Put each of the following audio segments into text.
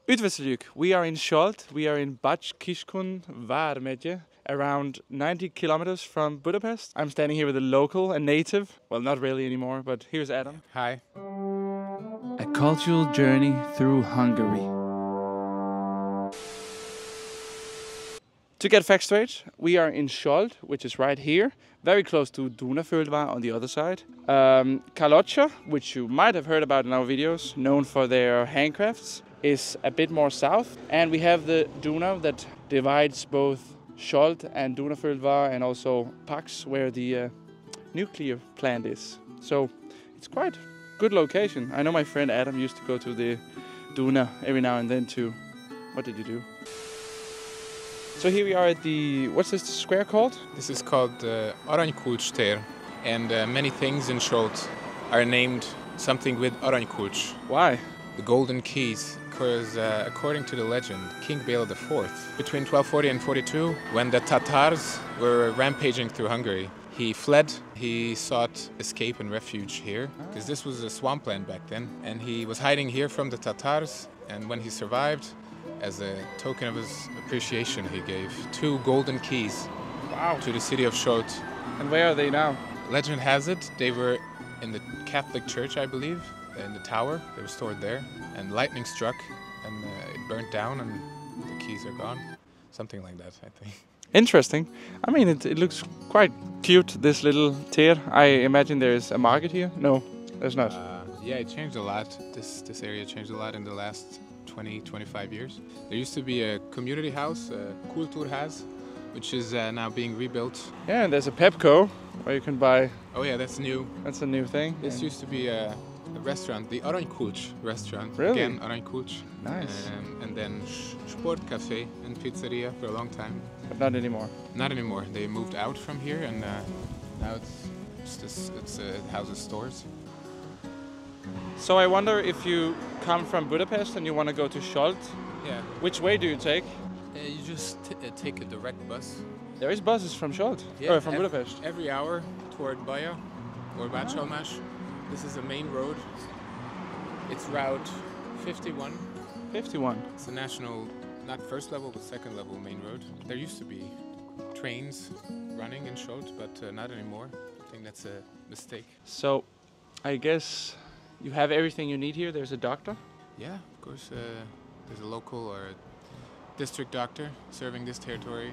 Üdvözlük. We are in Solt. We are in Bács-Kiskun vármegye, around 90 kilometers from Budapest. I'm standing here with a local, a native. Well, not really anymore, but here's Adam. Hi. A cultural journey through Hungary. To get facts straight, we are in Solt, which is right here, very close to Danube on the other side. Kalocsa, which you might have heard about in our videos, known for their handcrafts, is a bit more south. And we have the Danube that divides both Solt and Danube and also Pax, where the nuclear plant is. So it's quite a good location. I know my friend Adam used to go to the Danube every now and then too. What did you do? So here we are at the, what's this square called? This is called Aranykulcs tér, and many things in Solt are named something with Aranykulcs. Why? The golden keys, because according to the legend, King Bela IV, between 1240 and 42, when the Tatars were rampaging through Hungary, he fled. He sought escape and refuge here, because this was a swampland back then, and he was hiding here from the Tatars, and when he survived, as a token of his appreciation, he gave 2 golden keys to the city of Solt. And where are they now? Legend has it they were in the Catholic Church, I believe, in the tower. They were stored there, and lightning struck, and it burnt down, and the keys are gone. Something like that, I think. Interesting. I mean, it looks quite cute, this little tér. I imagine there's a market here? No, there's not. Yeah, it changed a lot. This area changed a lot in the last 20-25 years. There used to be a community house, Kulturház, which is now being rebuilt. Yeah, and there's a Pepco where you can buy. Oh yeah, that's new. That's a new thing. This used to be a restaurant, the Aranykulcs restaurant. Really? Again, Aranykulcs. Nice. And then Sport Cafe and Pizzeria for a long time. But not anymore. Not anymore. They moved out from here, and now it's houses stores. So I wonder if you come from Budapest and you want to go to Solt. Yeah. Which way do you take? You just take a direct bus. There is buses from Solt, or from Budapest. Every hour toward Baja or Bács-Almás. This is a main road. It's Route 51. 51. It's a national, not first level, but second level main road. There used to be trains running in Solt, but not anymore. I think that's a mistake. So, I guess you have everything you need here. There's a doctor. Yeah, of course. There's a local or a district doctor serving this territory.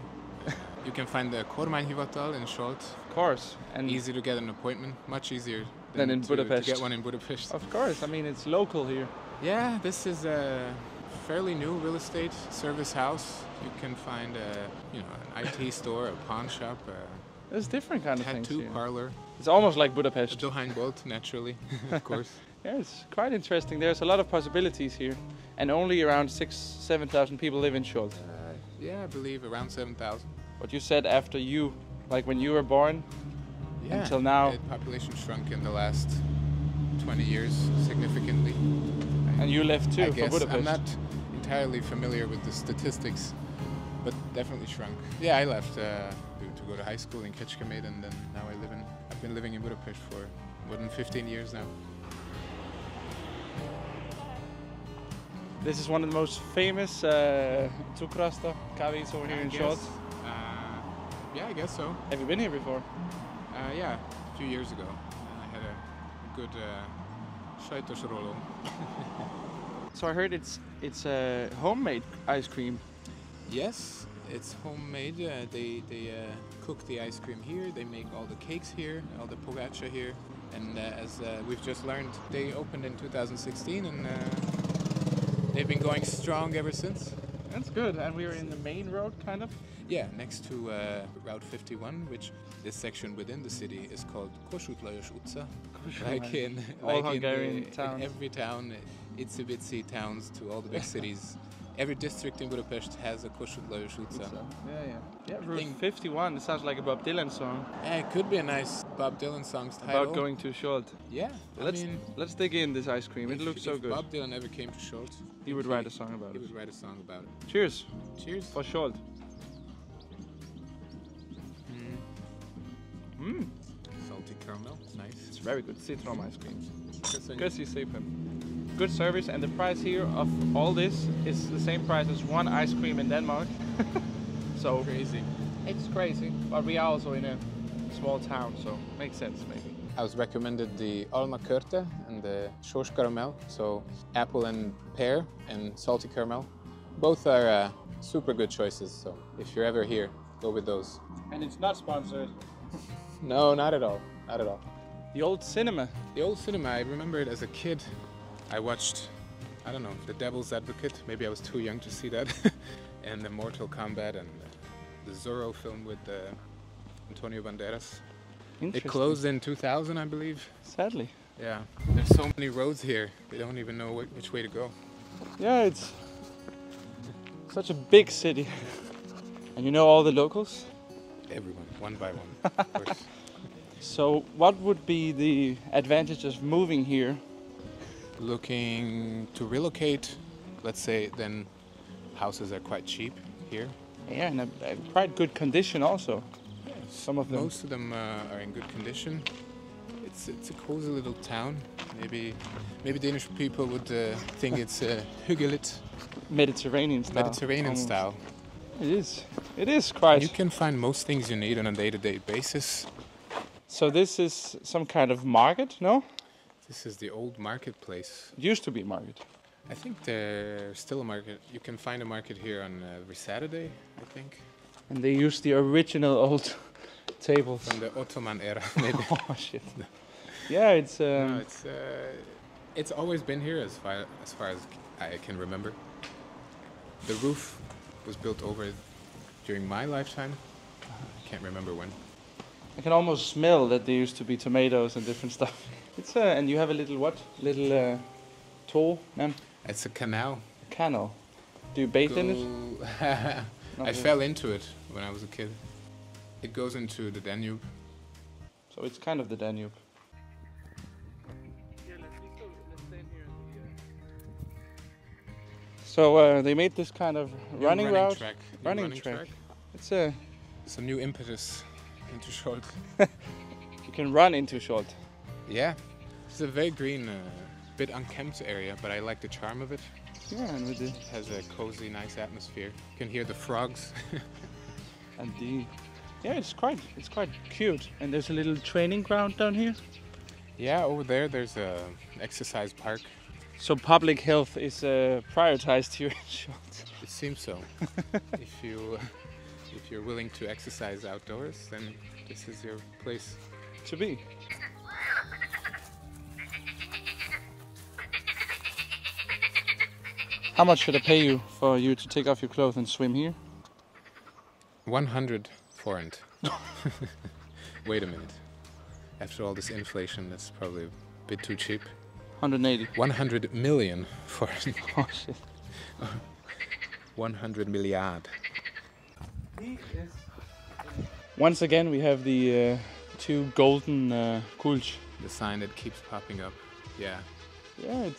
You can find the Kormányhivatal in Solt. Of course. And easy to get an appointment. Much easier than in Budapest. To get one in Budapest. Of course. I mean, it's local here. Yeah, this is a fairly new real estate service house. You can find an IT store, a pawn shop, there's different kind of things tattoo here. parlor. It's almost like Budapest. Dohánybolt, naturally, of course. Yeah, it's quite interesting. There's a lot of possibilities here, and only around 7,000 people live in Solt. Yeah, I believe around 7,000. What you said after you, like when you were born, until now. The population shrunk in the last 20 years significantly. And you left too, for Budapest. I'm not entirely familiar with the statistics, but definitely shrunk. Yeah, I left to go to high school in Kecskemét, and then now I've been living in Budapest for more than 15 years now. This is one of the most famous cukrasta caves over here in Solt. Yeah, I guess so. Have you been here before? Yeah, a few years ago. I had a good sajtos-róló. So I heard it's a homemade ice cream. Yes, it's homemade. They cook the ice cream here. They make all the cakes here, all the pogača here. And as we've just learned, they opened in 2016, and they've been going strong ever since. That's good. And we're in the main road, kind of? Yeah, next to Route 51, which this section within the city is called Kossuth Lajos utca. Like in Hungarian towns. In every town, itsy-bitsy towns to all the big cities. Every district in Budapest has a Kossuth Lajos utca. Yeah, Route 51. It sounds like a Bob Dylan song. Yeah, it could be a nice Bob Dylan song's title. About going to Solt. Yeah, let's dig in this ice cream. It looks so good. If Bob Dylan ever came to Solt, he would write a song about it. He would write a song about it. Cheers. Cheers. For Solt. Salty caramel, nice. It's very good. Citron ice cream. Köszi szépen. good service, and the price here of all this is the same price as one ice cream in Denmark. So Crazy. it's crazy, but we are also in a small town, so makes sense maybe. I was recommended the Alma Kurte and the Schorsch caramel, so apple and pear and salty caramel. Both are super good choices, so if you're ever here, go with those. And it's not sponsored. No, not at all, not at all. The old cinema. The old cinema, I remember it as a kid. I watched, I don't know, The Devil's Advocate. Maybe I was too young to see that. And the Mortal Kombat and the Zorro film with Antonio Banderas. It closed in 2000, I believe. Sadly. Yeah. There's so many roads here. They don't even know which way to go. Yeah, it's such a big city. And you know all the locals? Everyone, one by one, of course. So what would be the advantage of moving here? Looking to relocate, let's say, then houses are quite cheap here. Yeah, and a quite good condition also. Some of them. Most of them are in good condition. It's a cozy little town. Maybe Danish people would think it's hyggeligt. Mediterranean style. Mediterranean almost. style. It is. It is quite. You can find most things you need on a day-to-day basis. So this is some kind of market, no? This is the old marketplace. It used to be a market. I think there's still a market. You can find a market here on every Saturday, I think. And they use the original old tables. From the Ottoman era, maybe. Oh shit. Yeah, it's. No, it's always been here as far as I can remember. The roof was built over during my lifetime. I can't remember when. I can almost smell that there used to be tomatoes and different stuff. It's and you have a little what? Little tool, man. It's a canal. A canal. Do you bathe in it? I fell into it when I was a kid. It goes into the Danube. So it's kind of the Danube. So they made this kind of running route. Track. Running track. It's a. Some new impetus into Solt. You can run into Solt. Yeah, it's a very green, bit unkempt area, but I like the charm of it. Yeah, and with It has a cozy, nice atmosphere. You can hear the frogs. and the. Yeah, it's quite cute. And there's a little training ground down here. Yeah, over there there's a exercise park. So public health is prioritized here in Solt. It seems so. If you're willing to exercise outdoors, then this is your place to be. How much should I pay you for you to take off your clothes and swim here? 100 forint. Wait a minute. After all this inflation, that's probably a bit too cheap. 180. 100 million forint. Oh shit. 100 milliard. Once again, we have the two golden kulch. The sign that keeps popping up. Yeah. Yeah,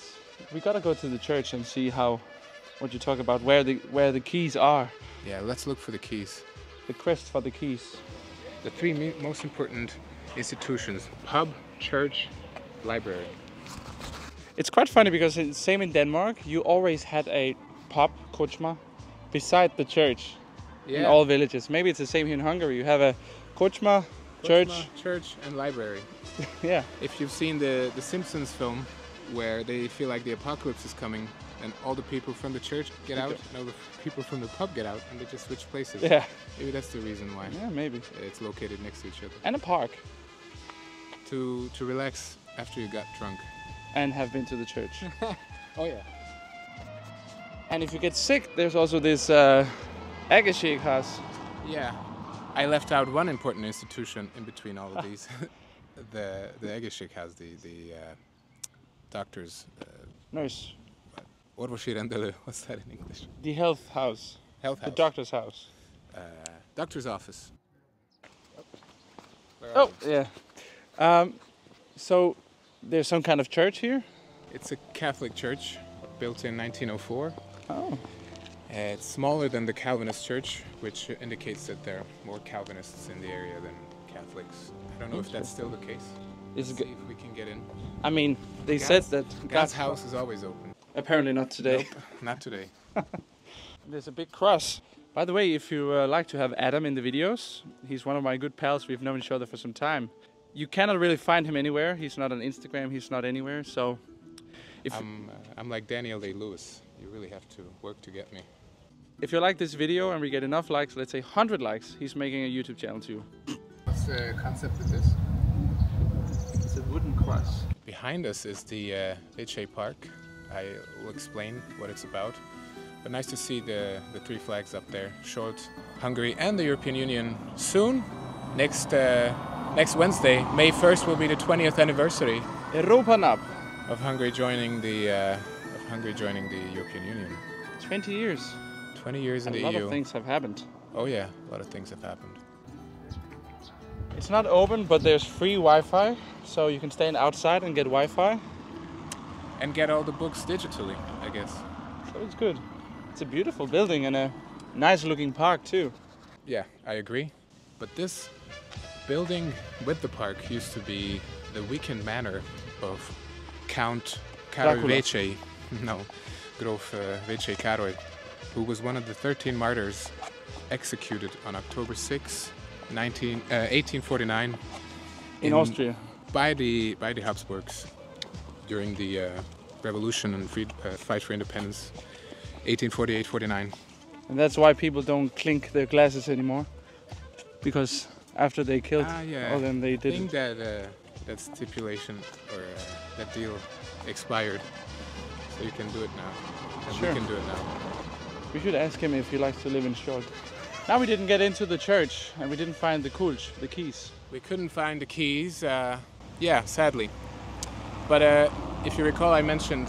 we gotta go to the church and see what you talk about, where the keys are. Yeah, let's look for the keys. The quest for the keys. The three most important institutions: pub, church, library. It's quite funny because it's same in Denmark. You always had a pub, kochma, beside the church. Yeah. In all villages. Maybe it's the same here in Hungary. You have a kochma, church and library. Yeah. If you've seen the Simpsons film, where they feel like the apocalypse is coming, and all the people from the church get out, and all the people from the pub get out, and they just switch places. Yeah. Maybe that's the reason why. Yeah, maybe. It's located next to each other. And a park. To relax after you got drunk. And have been to the church. Oh yeah. And if you get sick, there's also this Agershik house. Yeah. I left out one important institution in between all of these. the Agershik has the doctor's... Nurse. Orvosirendele, what's that in English? The health house. Health house. The doctor's house. Doctor's office. Oh, yeah. So there's some kind of church here? It's a Catholic church built in 1904. Oh. It's smaller than the Calvinist church, which indicates that there are more Calvinists in the area than Catholics. I don't know if that's still the case. Is See if we can get in. I mean, they said that God's house is always open. Apparently not today. Nope, not today. There's a big cross. By the way, if you like to have Adam in the videos, he's one of my good pals. We've known each other for some time. You cannot really find him anywhere. He's not on Instagram. He's not anywhere. So, I'm like Daniel Day-Lewis. You really have to work to get me. If you like this video and we get enough likes, let's say 100 likes, he's making a YouTube channel too. What's the concept of this? It's a wooden cross. Behind us is the Vece Park. I will explain what it's about. But nice to see the three flags up there. Solt, Hungary and the European Union soon. Next Wednesday, May 1st, will be the 20th anniversary Europa of Hungary joining the European Union. 20 years. 20 years in the EU. A lot of things have happened. Oh yeah, a lot of things have happened. It's not open, but there's free Wi-Fi, so you can stand outside and get Wi-Fi. And get all the books digitally, I guess. So it's good. It's a beautiful building and a nice looking park too. Yeah, I agree. But this building with the park used to be the weekend manor of Count Karol Vece, Grof Vece Karol, who was one of the 13 martyrs executed on October 6, 1849 in Austria by the Habsburgs during the revolution and fight for independence, 1848-49. And that's why people don't clink their glasses anymore, because after they killed all them, they didn't. I think that stipulation or that deal expired, so you can do it now. And sure. We can do it now. We should ask him if he likes to live in Solt. Now we didn't get into the church and we didn't find the kulch, the keys. We couldn't find the keys, yeah, sadly. But if you recall, I mentioned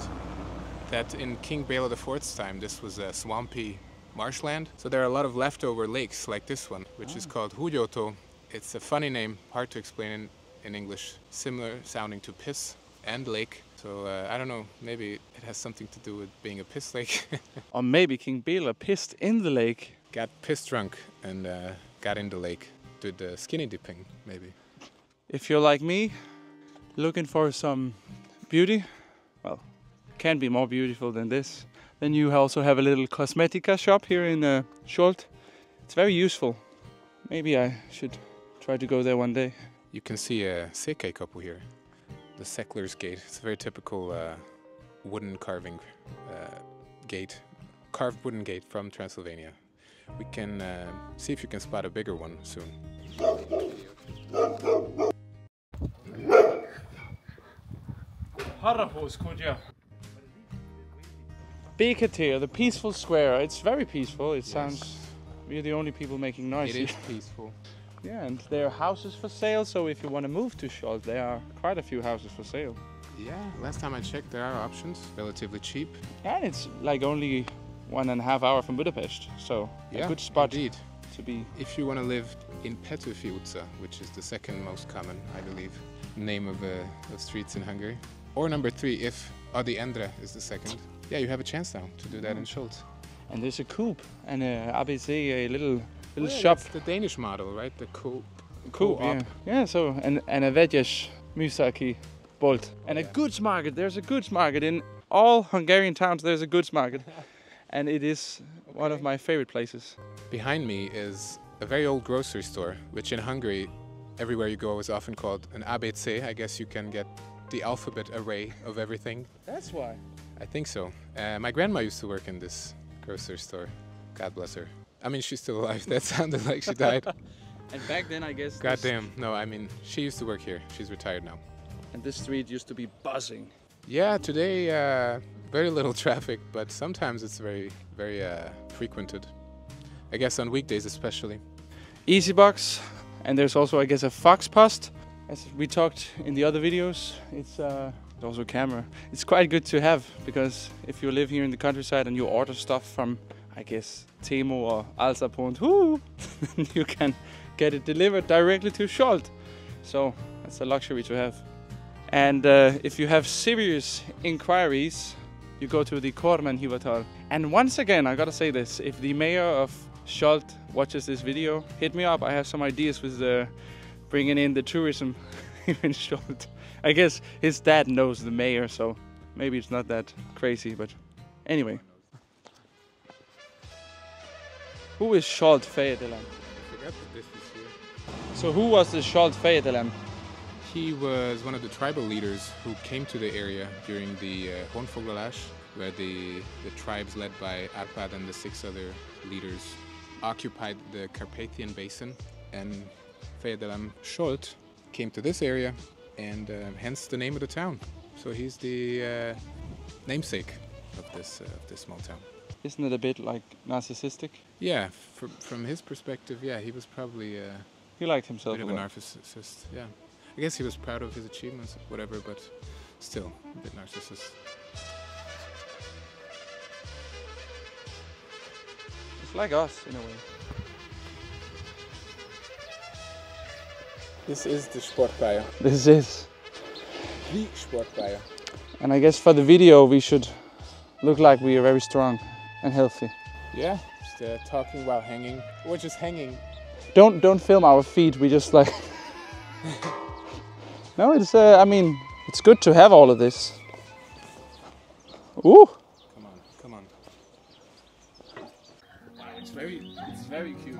that in King Bela IV's time, this was a swampy marshland. So there are a lot of leftover lakes like this one, which is called Húgyótó. It's a funny name, hard to explain in English, similar sounding to piss and lake. So I don't know, maybe it has something to do with being a piss lake. Or maybe King Bela pissed in the lake. Got piss drunk and got in the lake. Did skinny dipping, maybe. If you're like me, looking for some beauty, well, can't be more beautiful than this. Then you also have a little cosmetica shop here in Solt. It's very useful. Maybe I should try to go there one day. You can see a Székely couple here. The Seckler's Gate. It's a very typical wooden carving gate. Carved wooden gate from Transylvania. We can see if you can spot a bigger one soon. Beketir, the peaceful square. It's very peaceful. It sounds we're the only people making noise. It is peaceful. Yeah, and there are houses for sale, so if you want to move to Solt, there are quite a few houses for sale. Yeah, last time I checked, there are options, relatively cheap. And it's like only 1.5 hours from Budapest, so a good spot indeed. To be. If you want to live in Petőfi utca, which is the second most common, I believe, name of streets in Hungary. Or number 3, if Adi Endre is the second. Yeah, you have a chance now to do that in Solt. And there's a Coop and a ABC, a little shop. It's the Danish model, right? The Coop. Yeah. Yeah, so and a Vegyes Műszaki Bolt. And a goods market. There's a goods market in all Hungarian towns. There's a goods market. And it is one of my favorite places. Behind me is a very old grocery store, which in Hungary, everywhere you go, is often called an ABC. I guess you can get the alphabet array of everything. That's why. I think so. My grandma used to work in this grocery store. God bless her. I mean, she's still alive. That sounded like she died. And back then, I guess... Goddamn. No, I mean, she used to work here. She's retired now. And this street used to be buzzing. Yeah, today, very little traffic, but sometimes it's very, very frequented. I guess on weekdays especially. Easy box. And there's also, I guess, a Fox Post. As we talked in the other videos, it's also a camera. It's quite good to have, because if you live here in the countryside and you order stuff from, I guess, Temo or Alsa.point, you can get it delivered directly to Solt. So that's a luxury to have. And if you have serious inquiries, you go to the Kormányhivatal. And once again, I gotta say this, if the mayor of Solt watches this video, hit me up. I have some ideas with bringing in the tourism here in Solt. I guess his dad knows the mayor, so maybe it's not that crazy, but anyway. Who is Solt Fejedelam? I forgot that this was here. So who was the Solt Fejedelam? He was one of the tribal leaders who came to the area during the Honfoglash, where the tribes led by Arpad and the 6 other leaders occupied the Carpathian Basin, and Fejedelam Solt came to this area, and hence the name of the town. So he's the namesake of this small town. Isn't it a bit like narcissistic? Yeah, from his perspective, yeah, he was probably He liked a himself bit of a a lot. narcissist. Yeah, I guess he was proud of his achievements, whatever, but still a bit narcissist. It's like us in a way. This is the Sportbeier. This is. The Sportbeier. And I guess for the video we should look like we are very strong and healthy. Yeah, just talking while hanging. We're just hanging. Don't film our feet. We just like. No, it's. I mean, it's good to have all of this. Ooh. Come on. Wow, it's very cute.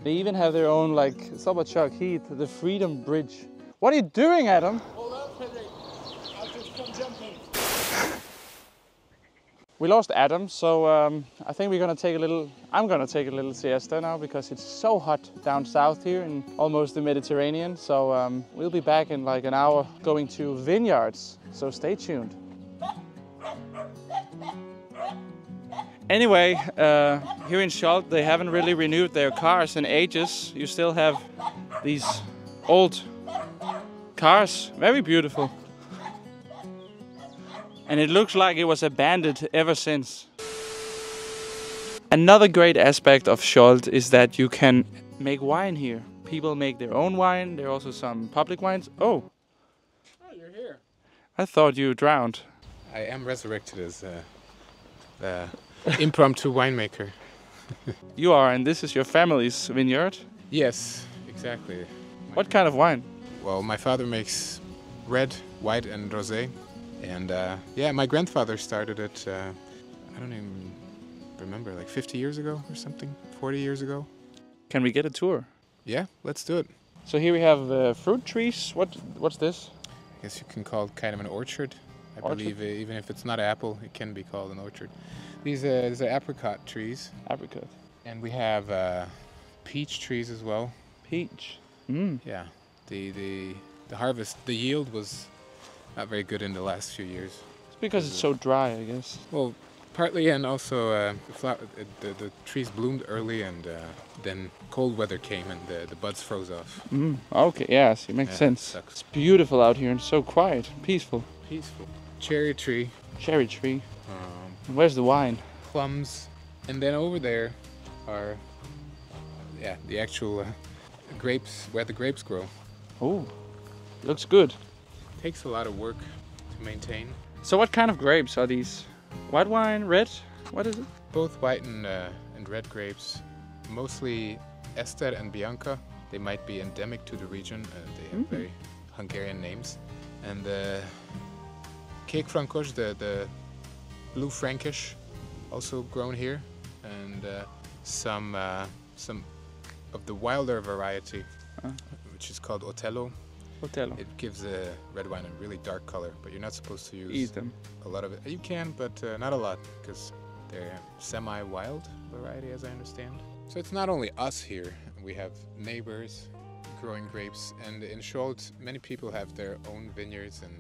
They even have their own like Sobachak Heath, the Freedom Bridge. What are you doing, Adam? Hold on, Frederik. I'll just come jumping. We lost Adam, so I think we're gonna take a little. I'm gonna take a little siesta now because it's so hot down south here in almost the Mediterranean. So we'll be back in like an hour going to Wineyards. So stay tuned. Anyway, here in Solt, they haven't really renewed their cars in ages. You still have these old cars, very beautiful. And it looks like it was abandoned ever since. Another great aspect of Solt is that you can make wine here. People make their own wine. There are also some public wines. Oh, you're here. I thought you drowned. I am resurrected as the impromptu winemaker. You are, and this is your family's vineyard? Yes, exactly. What kind of wine? Well, my father makes red, white, and rosé. And yeah, my grandfather started it, I don't even remember, like 50 years ago or something, 40 years ago. Can we get a tour? Yeah, let's do it. So here we have fruit trees. What's this? I guess you can call it kind of an orchard. I believe even if it's not apple, it can be called an orchard. These are apricot trees. Apricot. And we have peach trees as well. Peach. Yeah, the harvest, the yield was not very good in the last few years. It's because it's so dry, I guess. Well, partly, and also the trees bloomed early, and then cold weather came and the buds froze off. Okay, yes, it makes sense. Sucks. It's beautiful out here and so quiet, peaceful. Peaceful. Cherry tree. Cherry tree. Where's the wine? Plums. And then over there are, the actual grapes, where the grapes grow. Oh, looks good. Takes a lot of work to maintain. So what kind of grapes are these? White wine, red? What is it? Both white and red grapes. Mostly Ester and Bianca. They might be endemic to the region. They have very Hungarian names. And Cake Frankos, the blue Frankish, also grown here. And some of the wilder variety, which is called Otello. Otello. It gives a red wine a really dark color, but you're not supposed to use Eat them. a lot of it. You can, but not a lot, because they're semi-wild variety, as I understand. So it's not only us here. We have neighbors growing grapes, and in Solt, many people have their own vineyards and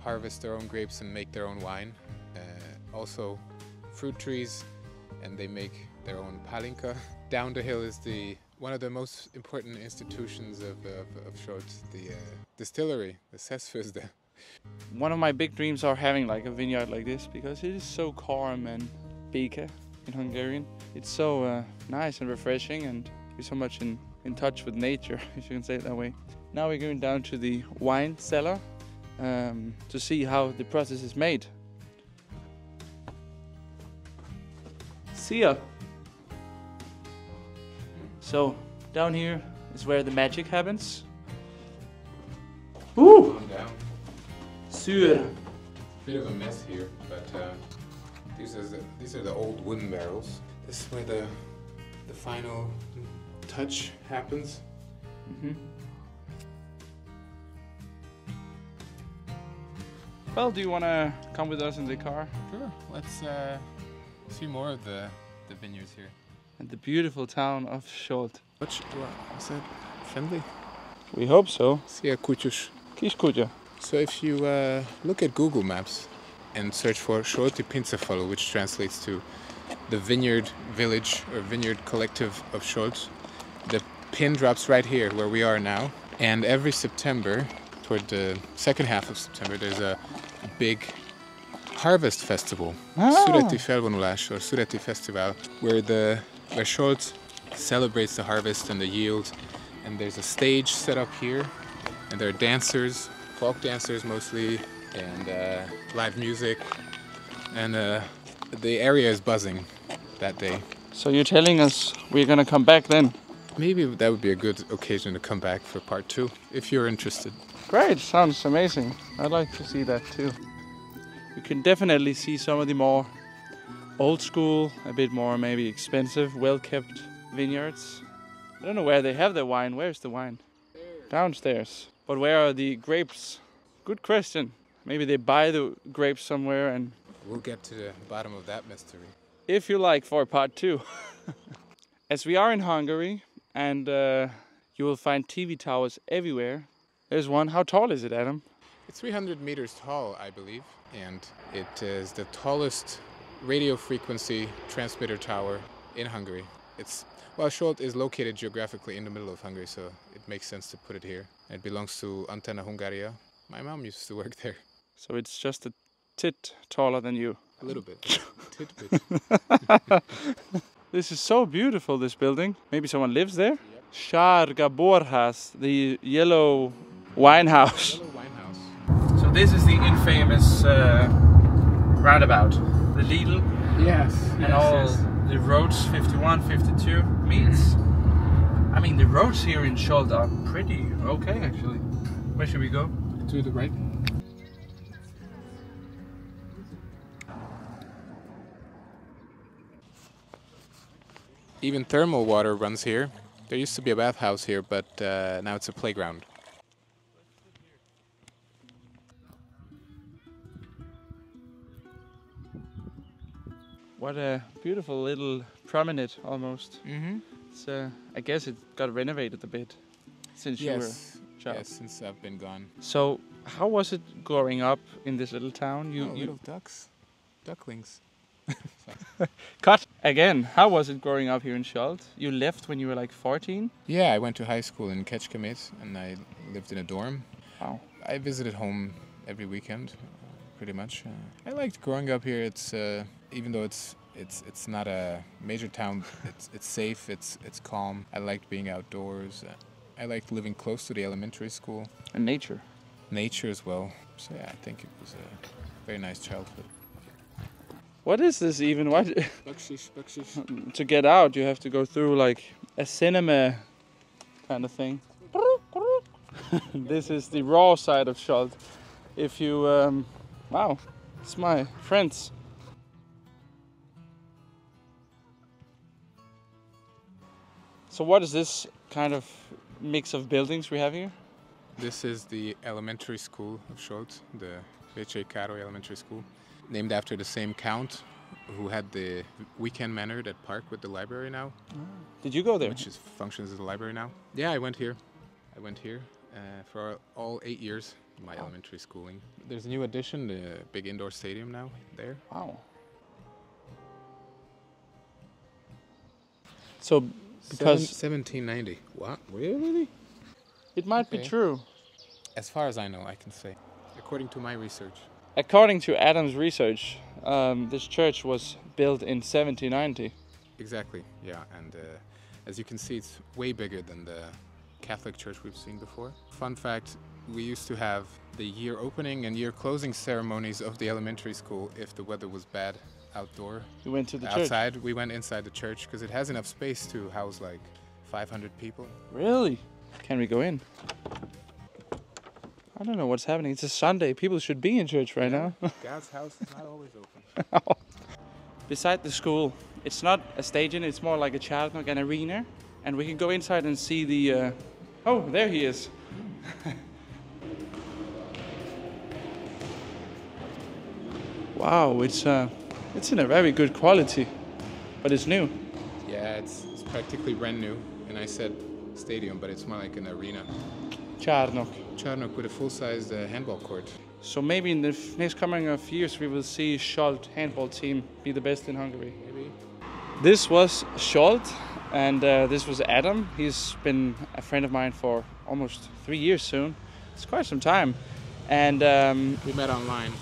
harvest their own grapes and make their own wine. Also, fruit trees, and they make their own palinka. Down the hill is one of the most important institutions of Solt, the distillery, the Szeszfőzde. One of my big dreams are having like a vineyard like this because it is so calm and béke in Hungarian. It's so nice and refreshing, and you're so much in touch with nature, if you can say it that way. Now we're going down to the wine cellar to see how the process is made. See ya! So down here is where the magic happens. Sur. Bit of a mess here, but these are the old wooden barrels. This is where the final touch happens. Mm-hmm. Well, do you want to come with us in the car? Sure. Let's see more of the vineyards here. And the beautiful town of Solt. Is that friendly? We hope so. Szia, kutyus. Kis kutya. So if you look at Google Maps and search for Solti Pincefalu, which translates to the vineyard village or vineyard collective of Solt, the pin drops right here where we are now. And every September, toward the second half of September, there's a big harvest festival, Szüreti Felvonulás or Szüreti Festival, where Solt celebrates the harvest and the yield. And there's a stage set up here, and there are dancers, folk dancers mostly, and live music, and the area is buzzing that day. So you're telling us we're gonna come back then? Maybe that would be a good occasion to come back for part 2, if you're interested. Great, sounds amazing. I'd like to see that too. You can definitely see some of the more old school, a bit more maybe expensive, well-kept vineyards. I don't know where they have their wine. Where's the wine? Downstairs. But where are the grapes? Good question. Maybe they buy the grapes somewhere and... We'll get to the bottom of that mystery. If you like, for part 2. As we are in Hungary and you will find TV towers everywhere. There's one. How tall is it, Adam? It's 300 meters tall, I believe. And it is the tallest radio frequency transmitter tower in Hungary. Well, Solt is located geographically in the middle of Hungary, so it makes sense to put it here. It belongs to Antena Hungaria. My mom used to work there. So it's just a tit taller than you. A little bit. Tidbit. This is so beautiful, this building. Maybe someone lives there? Yep. Sárga borház, the yellow wine house. Yellow wine house. So this is the infamous roundabout. The Lidl. Yes. And all the roads 51, 52 meets. I mean, the roads here in Solt are pretty okay, actually. Where should we go? To the right. Even thermal water runs here. There used to be a bathhouse here, but now it's a playground. What a beautiful little promenade, almost. Mm-hmm. It's, I guess it got renovated a bit since you were a child. Yes, since I've been gone. So, how was it growing up in this little town? Little ducks, ducklings. Cut again. How was it growing up here in Solt? You left when you were like 14? Yeah, I went to high school in Kecskemét and I lived in a dorm. Wow. I visited home every weekend, pretty much. I liked growing up here. It's even though it's not a major town. It's safe. It's calm. I liked being outdoors. I liked living close to the elementary school. And nature. Nature as well. So yeah, I think it was a very nice childhood. What is this even? What? Bakshish. To get out, you have to go through like a cinema kind of thing. This is the raw side of Solt. If you, wow, it's my friends. So what is this kind of mix of buildings we have here? This is the elementary school of Solt, the Vécsei Károly Elementary School, named after the same count who had the weekend manor that park with the library now. Did you go there? Which functions as a library now. Yeah, I went here. For all 8 years of my elementary schooling. There's a new addition, the big indoor stadium now there. Wow. So, because 1790. What? Really? It might be true. As far as I know, I can say, according to my research. According to Adam's research, this church was built in 1790. Exactly, yeah. And as you can see, it's way bigger than the Catholic church we've seen before. Fun fact, we used to have the year opening and year closing ceremonies of the elementary school if the weather was bad outdoor. You went to the outside, church? We went inside the church because it has enough space to house like 500 people. Really? Can we go in? I don't know what's happening. It's a Sunday. People should be in church right now. God's house is not always open. Beside the school, it's not a stadium. It's more like a Charnock, an arena. And we can go inside and see the... Oh, there he is. Wow, it's in a very good quality, but it's new. Yeah, it's practically brand new. And I said stadium, but it's more like an arena. Charnock. Charnock with a full-size handball court. So maybe in the next coming of years we will see Solt handball team be the best in Hungary. Maybe. This was Solt, and this was Adam. He's been a friend of mine for almost 3 years soon. It's quite some time. And we met online.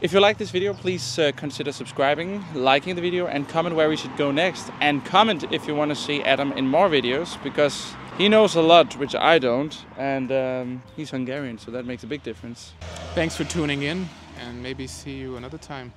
if you like this video, please consider subscribing, liking the video, and comment where we should go next. And comment if you want to see Adam in more videos, because he knows a lot, which I don't. And he's Hungarian, so that makes a big difference. Thanks for tuning in, and maybe see you another time.